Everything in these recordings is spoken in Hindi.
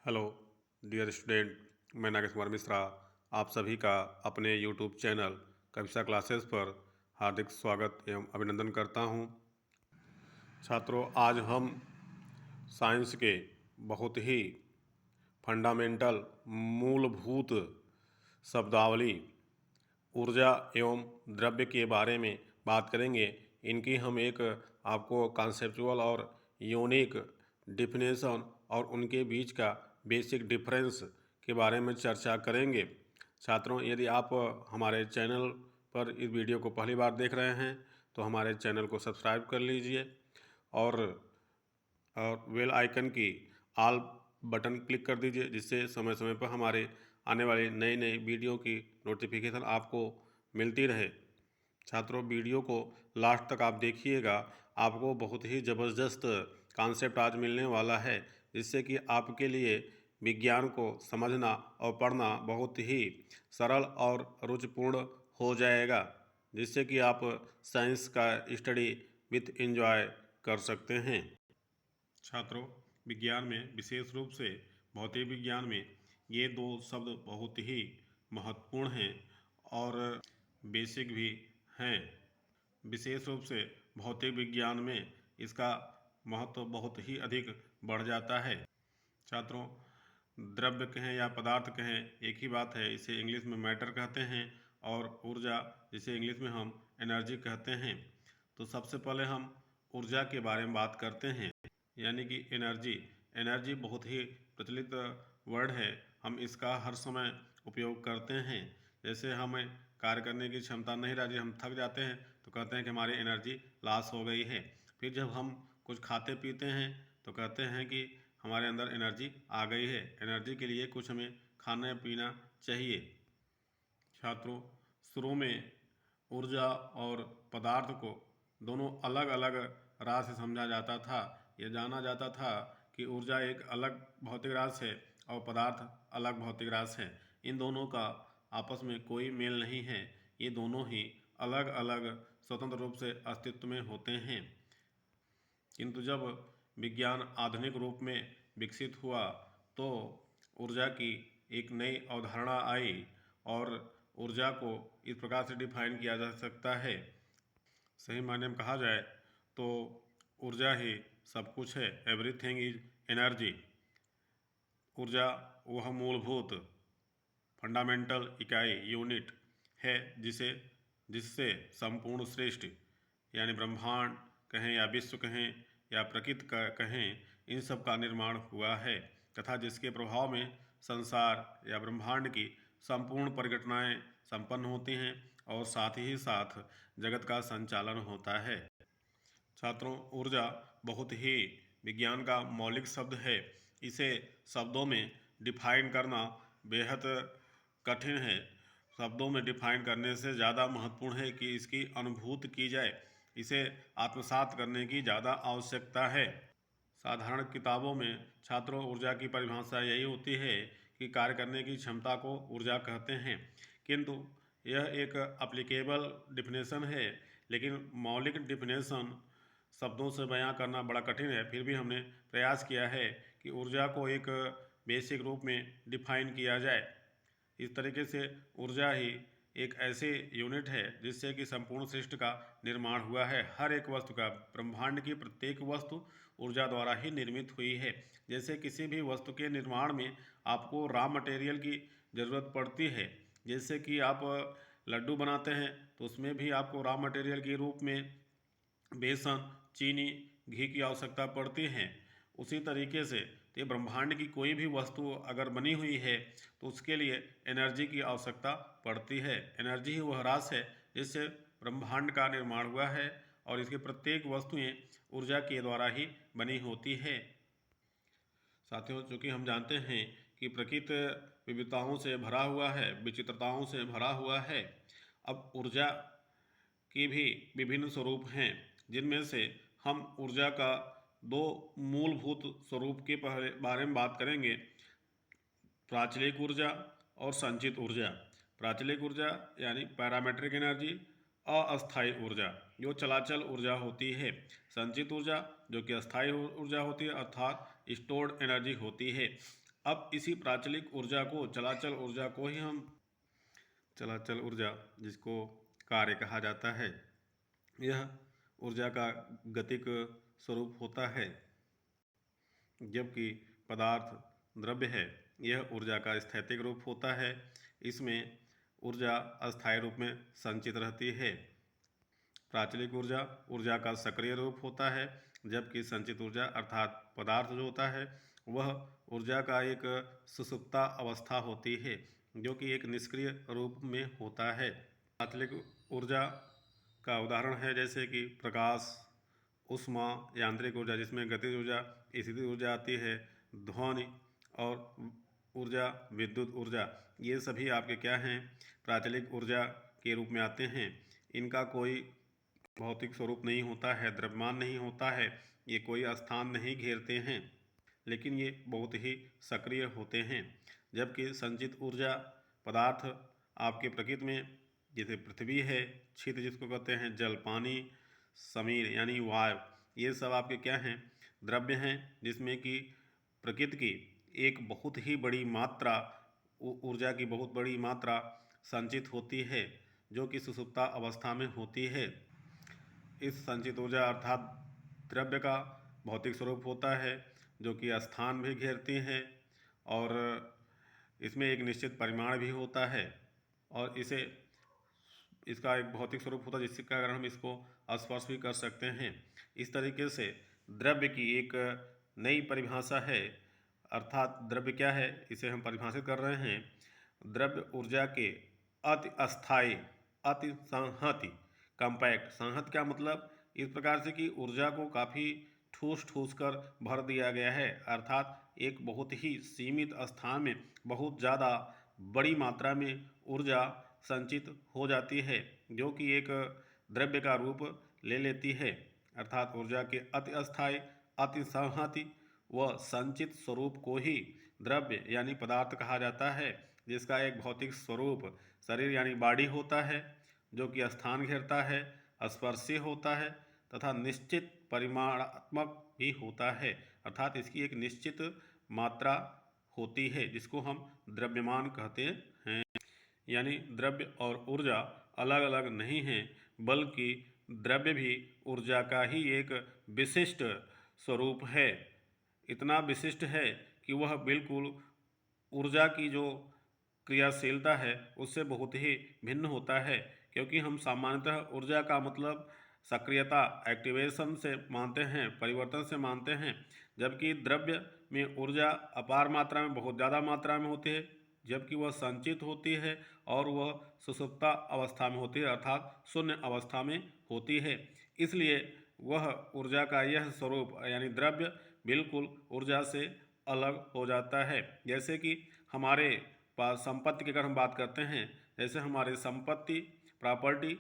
हेलो डियर स्टूडेंट, मैं नागेश कुमार मिश्रा आप सभी का अपने यूट्यूब चैनल कविता क्लासेस पर हार्दिक स्वागत एवं अभिनंदन करता हूं। छात्रों, आज हम साइंस के बहुत ही फंडामेंटल मूलभूत शब्दावली ऊर्जा एवं द्रव्य के बारे में बात करेंगे। इनकी हम एक आपको कॉन्सेप्चुअल और यूनिक डिफिनेशन और उनके बीच का बेसिक डिफरेंस के बारे में चर्चा करेंगे। छात्रों, यदि आप हमारे चैनल पर इस वीडियो को पहली बार देख रहे हैं तो हमारे चैनल को सब्सक्राइब कर लीजिए और बेल आइकन की ऑल बटन क्लिक कर दीजिए, जिससे समय समय पर हमारे आने वाली नई नई वीडियो की नोटिफिकेशन आपको मिलती रहे। छात्रों, वीडियो को लास्ट तक आप देखिएगा, आपको बहुत ही ज़बरदस्त कॉन्सेप्ट आज मिलने वाला है, जिससे कि आपके लिए विज्ञान को समझना और पढ़ना बहुत ही सरल और रुचिपूर्ण हो जाएगा, जिससे कि आप साइंस का स्टडी विथ एंजॉय कर सकते हैं। छात्रों, विज्ञान में विशेष रूप से भौतिक विज्ञान में ये दो शब्द बहुत ही महत्वपूर्ण हैं और बेसिक भी हैं। विशेष रूप से भौतिक विज्ञान में इसका महत्व बहुत ही अधिक बढ़ जाता है। छात्रों, द्रव्य कहें या पदार्थ कहें एक ही बात है। इसे इंग्लिश में मैटर कहते हैं और ऊर्जा, जिसे इंग्लिश में हम एनर्जी कहते हैं। तो सबसे पहले हम ऊर्जा के बारे में बात करते हैं, यानी कि एनर्जी। एनर्जी बहुत ही प्रचलित वर्ड है, हम इसका हर समय उपयोग करते हैं। जैसे हमें कार्य करने की क्षमता नहीं रही, हम थक जाते हैं तो कहते हैं कि हमारी एनर्जी लॉस हो गई है। फिर जब हम कुछ खाते पीते हैं तो कहते हैं कि हमारे अंदर एनर्जी आ गई है। एनर्जी के लिए कुछ हमें खाना पीना चाहिए। छात्रों, शुरू में ऊर्जा और पदार्थ को दोनों अलग अलग राह से समझा जाता था। यह जाना जाता था कि ऊर्जा एक अलग भौतिक राशि है और पदार्थ अलग भौतिक राशि है। इन दोनों का आपस में कोई मेल नहीं है। ये दोनों ही अलग अलग स्वतंत्र रूप से अस्तित्व में होते हैं। किंतु जब विज्ञान आधुनिक रूप में विकसित हुआ तो ऊर्जा की एक नई अवधारणा आई और ऊर्जा को इस प्रकार से डिफाइन किया जा सकता है। सही मायने में कहा जाए तो ऊर्जा ही सब कुछ है। Everything is energy. ऊर्जा वह मूलभूत फंडामेंटल इकाई यूनिट है जिससे संपूर्ण सृष्टि, यानी ब्रह्मांड कहें या विश्व कहें या प्रकृति का कहें, इन सब का निर्माण हुआ है तथा जिसके प्रभाव में संसार या ब्रह्मांड की संपूर्ण परिघटनाएं संपन्न होती हैं और साथ ही साथ जगत का संचालन होता है। छात्रों, ऊर्जा बहुत ही विज्ञान का मौलिक शब्द है। इसे शब्दों में डिफाइन करना बेहद कठिन है। शब्दों में डिफाइन करने से ज़्यादा महत्वपूर्ण है कि इसकी अनुभूति की जाए। इसे आत्मसात करने की ज़्यादा आवश्यकता है। साधारण किताबों में छात्रों, ऊर्जा की परिभाषा यही होती है कि कार्य करने की क्षमता को ऊर्जा कहते हैं। किंतु यह एक एप्लीकेबल डिफिनेशन है, लेकिन मौलिक डिफिनेशन शब्दों से बयां करना बड़ा कठिन है। फिर भी हमने प्रयास किया है कि ऊर्जा को एक बेसिक रूप में डिफाइन किया जाए। इस तरीके से ऊर्जा ही एक ऐसे यूनिट है जिससे कि संपूर्ण सृष्टि का निर्माण हुआ है। हर एक वस्तु का, ब्रह्मांड की प्रत्येक वस्तु ऊर्जा द्वारा ही निर्मित हुई है। जैसे किसी भी वस्तु के निर्माण में आपको रॉ मटेरियल की ज़रूरत पड़ती है। जैसे कि आप लड्डू बनाते हैं तो उसमें भी आपको रॉ मटेरियल के रूप में बेसन, चीनी, घी की आवश्यकता पड़ती है। उसी तरीके से ये ब्रह्मांड की कोई भी वस्तु अगर बनी हुई है तो उसके लिए एनर्जी की आवश्यकता पड़ती है। एनर्जी ही वह राशि है जिससे ब्रह्मांड का निर्माण हुआ है और इसके प्रत्येक वस्तुएं ऊर्जा के द्वारा ही बनी होती है। साथियों, चूँकि हम जानते हैं कि प्रकृति विविधताओं से भरा हुआ है, विचित्रताओं से भरा हुआ है। अब ऊर्जा की भी विभिन्न स्वरूप हैं, जिनमें से हम ऊर्जा का दो मूलभूत स्वरूप के बारे में बात करेंगे, प्राचलिक ऊर्जा और संचित ऊर्जा। प्राचलिक ऊर्जा यानी पैरामेट्रिक एनर्जी, अस्थायी ऊर्जा जो चलाचल ऊर्जा होती है। संचित ऊर्जा जो कि अस्थायी ऊर्जा होती है, अर्थात स्टोर्ड एनर्जी होती है। अब इसी प्राचलिक ऊर्जा को चलाचल ऊर्जा को ही हम चलाचल ऊर्जा जिसको कार्य कहा जाता है, यह ऊर्जा का गतिक स्वरूप होता है, जबकि पदार्थ द्रव्य है यह ऊर्जा का स्थैतिक रूप होता है। इसमें ऊर्जा अस्थायी रूप में संचित रहती है। प्राचलिक ऊर्जा ऊर्जा का सक्रिय रूप होता है, जबकि संचित ऊर्जा अर्थात पदार्थ जो होता है वह ऊर्जा का एक सुषुप्ता अवस्था होती है, जो कि एक निष्क्रिय रूप में होता है। प्राचलिक ऊर्जा का उदाहरण है जैसे कि प्रकाश, ऊष्मा, यांत्रिक ऊर्जा जिसमें गतिज ऊर्जा, स्थितिज ऊर्जा आती है, ध्वनि और ऊर्जा, विद्युत ऊर्जा, ये सभी आपके क्या हैं, प्राचलिक ऊर्जा के रूप में आते हैं। इनका कोई भौतिक स्वरूप नहीं होता है, द्रव्यमान नहीं होता है, ये कोई स्थान नहीं घेरते हैं, लेकिन ये बहुत ही सक्रिय होते हैं। जबकि संचित ऊर्जा पदार्थ आपके प्रकृति में जैसे पृथ्वी है, छिद जिसको कहते हैं, जल, पानी, समीर यानी वायु, ये सब आपके क्या हैं, द्रव्य हैं, जिसमें कि प्रकृति की एक बहुत ही बड़ी मात्रा ऊर्जा की बहुत बड़ी मात्रा संचित होती है, जो कि सुषुप्ता अवस्था में होती है। इस संचित ऊर्जा अर्थात द्रव्य का भौतिक स्वरूप होता है, जो कि स्थान भी घेरती है और इसमें एक निश्चित परिमाण भी होता है, और इसका एक भौतिक स्वरूप होता है जिसके कारण हम इसको स्पर्श भी कर सकते हैं। इस तरीके से द्रव्य की एक नई परिभाषा है, अर्थात द्रव्य क्या है इसे हम परिभाषित कर रहे हैं। द्रव्य ऊर्जा के अति अस्थायी, अति संहति, कम्पैक्ट, संहत क्या मतलब इस प्रकार से कि ऊर्जा को काफ़ी ठूस ठूस कर भर दिया गया है, अर्थात एक बहुत ही सीमित स्थान में बहुत ज़्यादा बड़ी मात्रा में ऊर्जा संचित हो जाती है, जो कि एक द्रव्य का रूप ले लेती है। अर्थात ऊर्जा के अति अस्थायी, अति संहति व संचित स्वरूप को ही द्रव्य यानी पदार्थ कहा जाता है, जिसका एक भौतिक स्वरूप शरीर यानी बॉडी होता है, जो कि स्थान घेरता है, स्पर्शीय होता है तथा निश्चित परिमाणात्मक भी होता है, अर्थात इसकी एक निश्चित मात्रा होती है जिसको हम द्रव्यमान कहते हैं। यानी द्रव्य और ऊर्जा अलग अलग नहीं हैं, बल्कि द्रव्य भी ऊर्जा का ही एक विशिष्ट स्वरूप है। इतना विशिष्ट है कि वह बिल्कुल ऊर्जा की जो क्रियाशीलता है उससे बहुत ही भिन्न होता है, क्योंकि हम सामान्यतः ऊर्जा का मतलब सक्रियता, एक्टिवेशन से मानते हैं, परिवर्तन से मानते हैं, जबकि द्रव्य में ऊर्जा अपार मात्रा में, बहुत ज़्यादा मात्रा में होती है, जबकि वह संचित होती है और वह सुषुप्ता अवस्था में होती है, अर्थात शून्य अवस्था में होती है। इसलिए वह ऊर्जा का यह स्वरूप यानी द्रव्य बिल्कुल ऊर्जा से अलग हो जाता है। जैसे कि हमारे पास संपत्ति की अगर हम बात करते हैं, जैसे हमारी संपत्ति, प्रॉपर्टी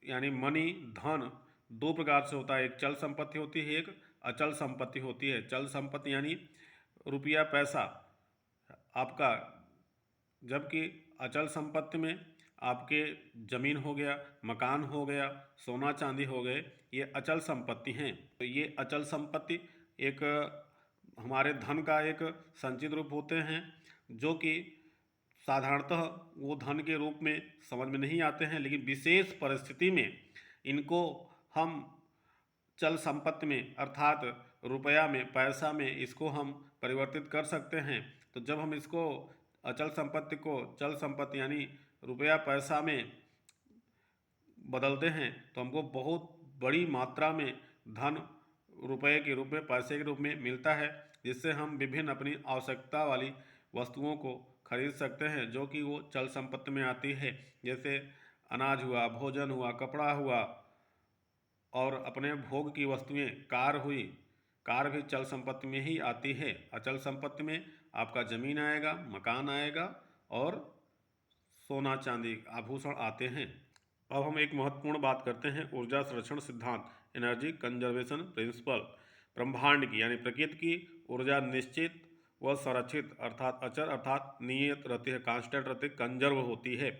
यानी मनी, धन दो प्रकार से होता है, एक चल संपत्ति होती है, एक अचल संपत्ति होती है। चल संपत्ति यानी रुपया पैसा आपका, जबकि अचल संपत्ति में आपके ज़मीन हो गया, मकान हो गया, सोना चांदी हो गए, ये अचल संपत्ति हैं। तो ये अचल संपत्ति एक हमारे धन का एक संचित रूप होते हैं, जो कि साधारणतः वो धन के रूप में समझ में नहीं आते हैं, लेकिन विशेष परिस्थिति में इनको हम चल संपत्ति में अर्थात रुपया में, पैसा में इसको हम परिवर्तित कर सकते हैं। तो जब हम इसको अचल संपत्ति को चल संपत्ति यानी रुपया पैसा में बदलते हैं तो हमको बहुत बड़ी मात्रा में धन रुपये के रूप में, पैसे के रूप में मिलता है, जिससे हम विभिन्न अपनी आवश्यकता वाली वस्तुओं को खरीद सकते हैं, जो कि वो चल संपत्ति में आती है। जैसे अनाज हुआ, भोजन हुआ, कपड़ा हुआ और अपने भोग की वस्तुएं, कार हुई, कार भी चल संपत्ति में ही आती है। अचल संपत्ति में आपका ज़मीन आएगा, मकान आएगा और सोना चांदी आभूषण आते हैं। अब हम एक महत्वपूर्ण बात करते हैं ऊर्जा संरक्षण सिद्धांत, एनर्जी कंजर्वेशन प्रिंसिपल। ब्रह्मांड की यानी प्रकृति की ऊर्जा निश्चित व संरक्षित अर्थात अचल अर्थात नियत रहती है, कांस्टेंट रहती है, कंजर्व होती है,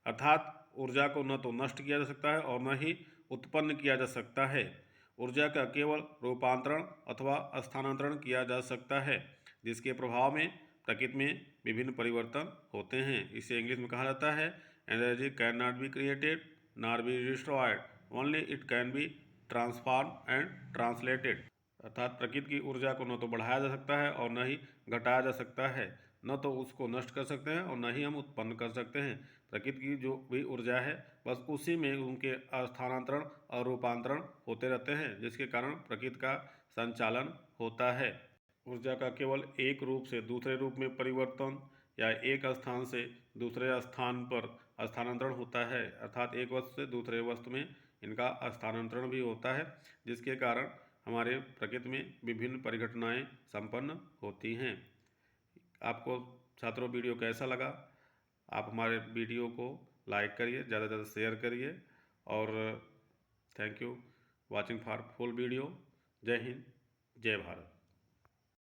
अर्थात ऊर्जा को न तो नष्ट किया जा सकता है और न ही उत्पन्न किया जा सकता है। ऊर्जा का केवल रूपांतरण अथवा स्थानांतरण किया जा सकता है, जिसके प्रभाव में प्रकृति में विभिन्न परिवर्तन होते हैं। इसे इंग्लिश में कहा जाता है energy can not be created nor be destroyed, only it can be transform and translated. अर्थात प्रकृति की ऊर्जा को न तो बढ़ाया जा सकता है और न ही घटाया जा सकता है, न तो उसको नष्ट कर सकते हैं और न ही हम उत्पन्न कर सकते हैं। प्रकृति की जो भी ऊर्जा है बस उसी में उनके स्थानांतरण और रूपांतरण होते रहते हैं, जिसके कारण प्रकृति का संचालन होता है। ऊर्जा का केवल एक रूप से दूसरे रूप में परिवर्तन या एक स्थान से दूसरे स्थान पर स्थानांतरण होता है, अर्थात एक वस्तु से दूसरे वस्तु में इनका स्थानांतरण भी होता है, जिसके कारण हमारे प्रकृति में विभिन्न परिघटनाएं संपन्न होती हैं। आपको छात्रों वीडियो कैसा लगा? आप हमारे वीडियो को लाइक करिए, ज़्यादा से ज़्यादा शेयर करिए और thank you watching for full video. जय हिंद, जय भारत।